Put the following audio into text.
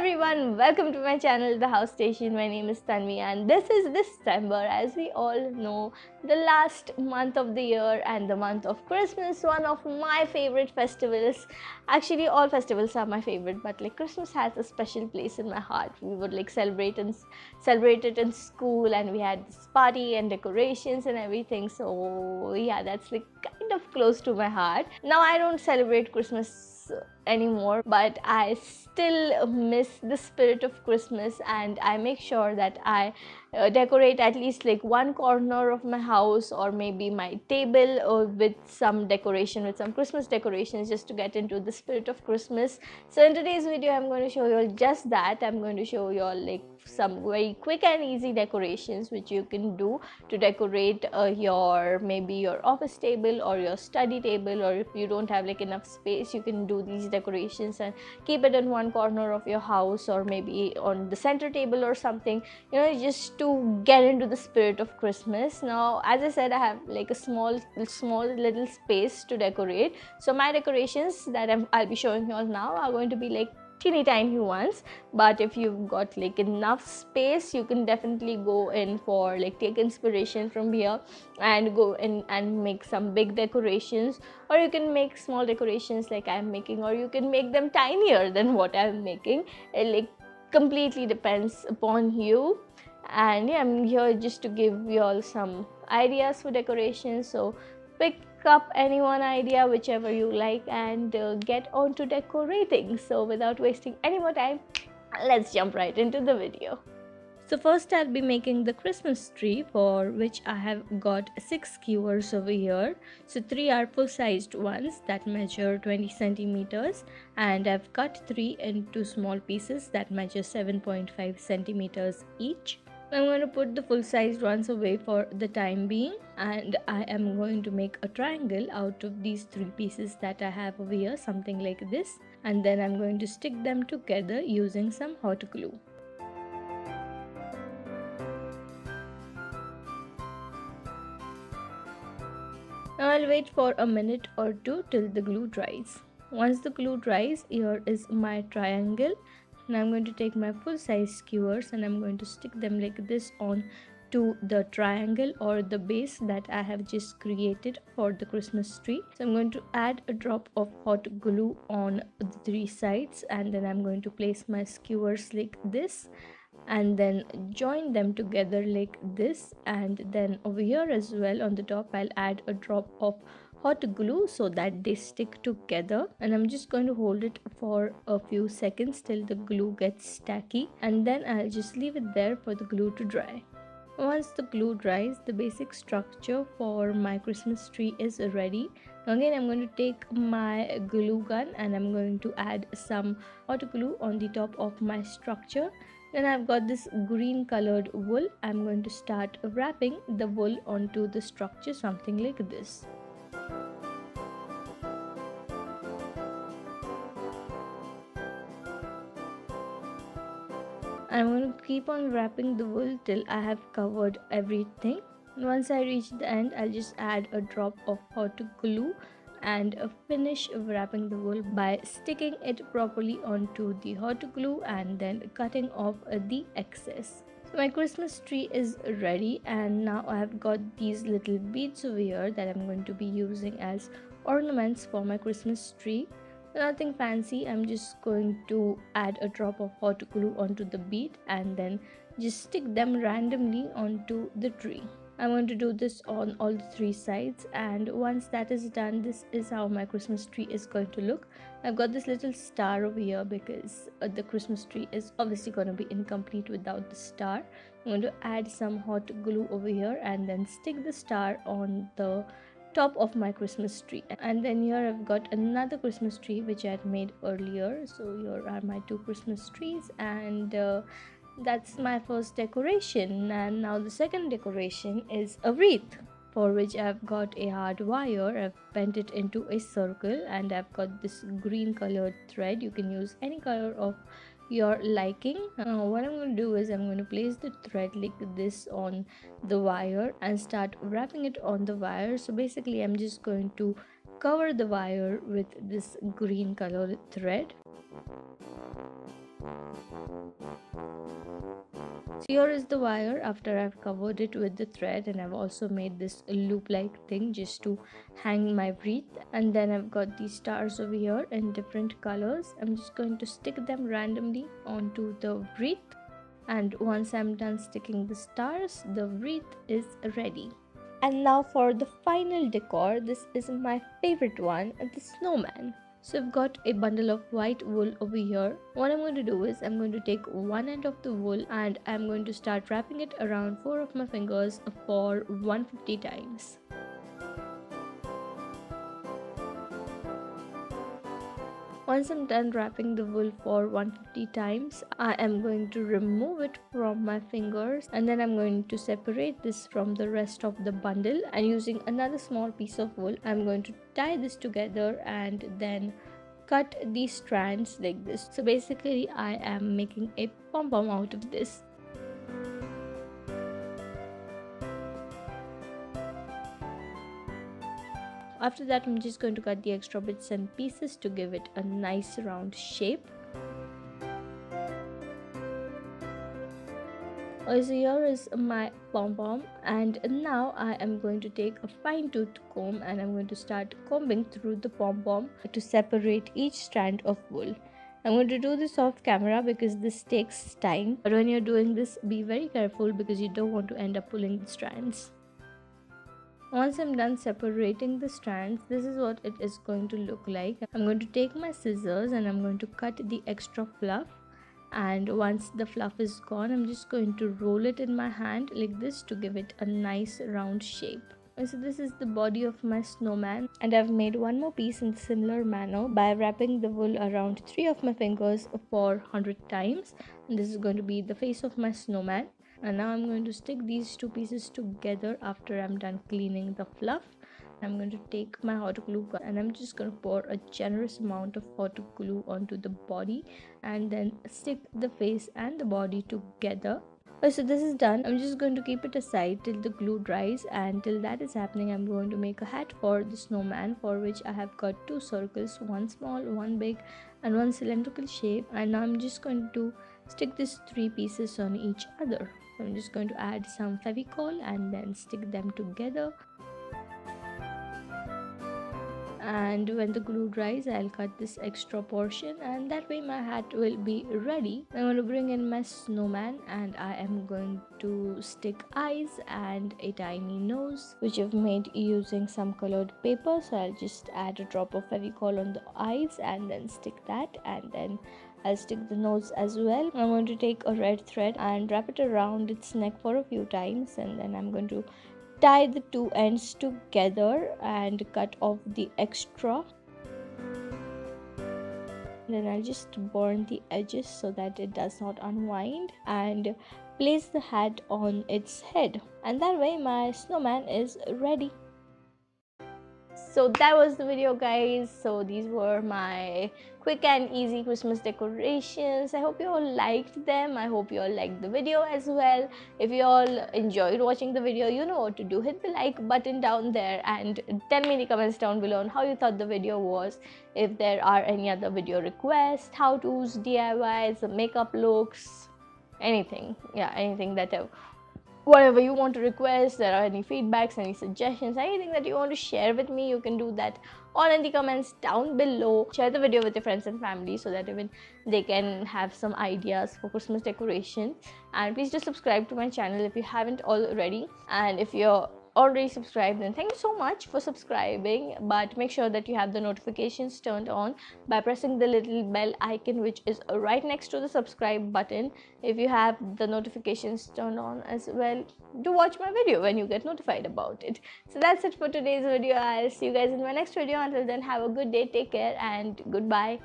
everyone, welcome to my channel The House Station. My name is Tanvi and this is December. As we all know, the last month of the year and the month of Christmas, one of my favorite festivals. Actually, all festivals are my favorite, but like Christmas has a special place in my heart. We would like celebrate it in school, and we had this party and decorations and everything. So yeah, that's like kind of close to my heart. Now I don't celebrate Christmas anymore, but I still miss the spirit of Christmas, and I make sure that I decorate at least like one corner of my house or maybe my table with some decoration, with some Christmas decorations, just to get into the spirit of Christmas. So in today's video I'm going to show you all just that. I'm going to show you all like some very quick and easy decorations which you can do to decorate your maybe your office table or your study table, or if you don't have like enough space, you can do these decorations and keep it in one corner of your house or maybe on the center table or something, just to get into the spirit of Christmas. Now, as I said, I have like a small little space to decorate, so my decorations that I'll be showing you all now are going to be like teeny tiny ones. But if you've got like enough space, you can definitely go in for like take inspiration from here and go in and make some big decorations, or you can make small decorations like I'm making, or you can make them tinier than what I'm making. It like completely depends upon you. And yeah, I'm here just to give you all some ideas for decorations, so pick up any one idea, whichever you like, and get on to decorating. So without wasting any more time, let's jump right into the video. So first I'll be making the Christmas tree, for which I have got 6 skewers over here. So 3 are full-sized ones that measure 20 centimeters, and I've cut 3 into small pieces that measure 7.5 centimeters each. I'm going to put the full-sized ones away for the time being, and I am going to make a triangle out of these 3 pieces that I have over here, something like this, and then I'm going to stick them together using some hot glue. Now I'll wait for a minute or two till the glue dries. Once the glue dries, here is my triangle. And I'm going to take my full size skewers and I'm going to stick them like this on to the triangle or the base that I have just created for the Christmas tree. So I'm going to add a drop of hot glue on the 3 sides, and then I'm going to place my skewers like this and then join them together like this, and then over here as well on the top I'll add a drop of hot glue so that they stick together, and I'm just going to hold it for a few seconds till the glue gets tacky, and then I'll just leave it there for the glue to dry. Once the glue dries, the basic structure for my Christmas tree is ready. Now again, I'm going to take my glue gun and I'm going to add some hot glue on the top of my structure. Then I've got this green colored wool. I'm going to start wrapping the wool onto the structure, something like this. I'm going to keep on wrapping the wool till I have covered everything. Once I reach the end, I'll just add a drop of hot glue and finish wrapping the wool by sticking it properly onto the hot glue and then cutting off the excess. So my Christmas tree is ready, and now I have got these little beads over here that I'm going to be using as ornaments for my Christmas tree. Nothing fancy, I'm just going to add a drop of hot glue onto the bead and then just stick them randomly onto the tree. I'm going to do this on all 3 sides, and once that is done, this is how my Christmas tree is going to look. I've got this little star over here because the Christmas tree is obviously going to be incomplete without the star. I'm going to add some hot glue over here and then stick the star on the top of my Christmas tree. And then here I've got another Christmas tree which I had made earlier. So here are my 2 Christmas trees, and that's my first decoration. And now the second decoration is a wreath, for which I've got a hard wire. I've bent it into a circle and I've got this green colored thread. You can use any color of your liking. What I'm going to do is I'm going to place the thread like this on the wire and start wrapping it on the wire. So basically I'm just going to cover the wire with this green colored thread. So here is the wire after I've covered it with the thread, and I've also made this loop like thing just to hang my wreath. And then I've got these stars over here in different colors. I'm just going to stick them randomly onto the wreath, and once I'm done sticking the stars, the wreath is ready. And now for the final decor. This is my favorite one, the snowman. So I've got a bundle of white wool over here. What I'm going to do is I'm going to take one end of the wool and I'm going to start wrapping it around 4 of my fingers for 150 times. Once I'm done wrapping the wool for 150 times, I am going to remove it from my fingers, and then I'm going to separate this from the rest of the bundle, and using another small piece of wool, I'm going to tie this together and then cut these strands like this. So basically I am making a pom-pom out of this. After that, I'm just going to cut the extra bits and pieces to give it a nice round shape. So here is my pom-pom, and now I am going to take a fine-tooth comb and I'm going to start combing through the pom-pom to separate each strand of wool. I'm going to do this off camera because this takes time, but when you're doing this, be very careful because you don't want to end up pulling the strands. Once I'm done separating the strands, this is what it is going to look like. I'm going to take my scissors and I'm going to cut the extra fluff, and once the fluff is gone, I'm just going to roll it in my hand like this to give it a nice round shape. And so this is the body of my snowman, and I've made one more piece in similar manner by wrapping the wool around 3 of my fingers for 100 times, and this is going to be the face of my snowman. And now I'm going to stick these two pieces together after I'm done cleaning the fluff. I'm going to take my hot glue gun and I'm just going to pour a generous amount of hot glue onto the body and then stick the face and the body together. So this is done. I'm just going to keep it aside till the glue dries, and till that is happening, I'm going to make a hat for the snowman, for which I have got 2 circles, one small, one big, and one cylindrical shape. And now I'm just going to stick these 3 pieces on each other. I'm just going to add some Fevicol and then stick them together. And when the glue dries, I'll cut this extra portion, and that way my hat will be ready. I'm going to bring in my snowman and I am going to stick eyes and a tiny nose, which I've made using some colored paper. So I'll just add a drop of Fevicol on the eyes and then stick that, and then I'll stick the nose as well. I'm going to take a red thread and wrap it around its neck for a few times, and then I'm going to tie the 2 ends together and cut off the extra. Then I'll just burn the edges so that it does not unwind, and place the hat on its head, and that way my snowman is ready. So that was the video, guys. So these were my quick and easy Christmas decorations. I hope you all liked them. I hope you all liked the video as well. If you all enjoyed watching the video, you know what to do. Hit the like button down there and tell me in the comments down below on how you thought the video was. If there are any other video requests, how-tos, DIYs, makeup looks, anything. Yeah, anything that whatever you want to request, there are any feedbacks, any suggestions, anything that you want to share with me, you can do that all in the comments down below. Share the video with your friends and family so that even they can have some ideas for Christmas decoration. And please just subscribe to my channel if you haven't already, and if you're already subscribed, then thank you so much for subscribing, but make sure that you have the notifications turned on by pressing the little bell icon which is right next to the subscribe button. If you have the notifications turned on as well, do watch my video when you get notified about it. So that's it for today's video. I'll see you guys in my next video. Until then, have a good day, take care, and goodbye.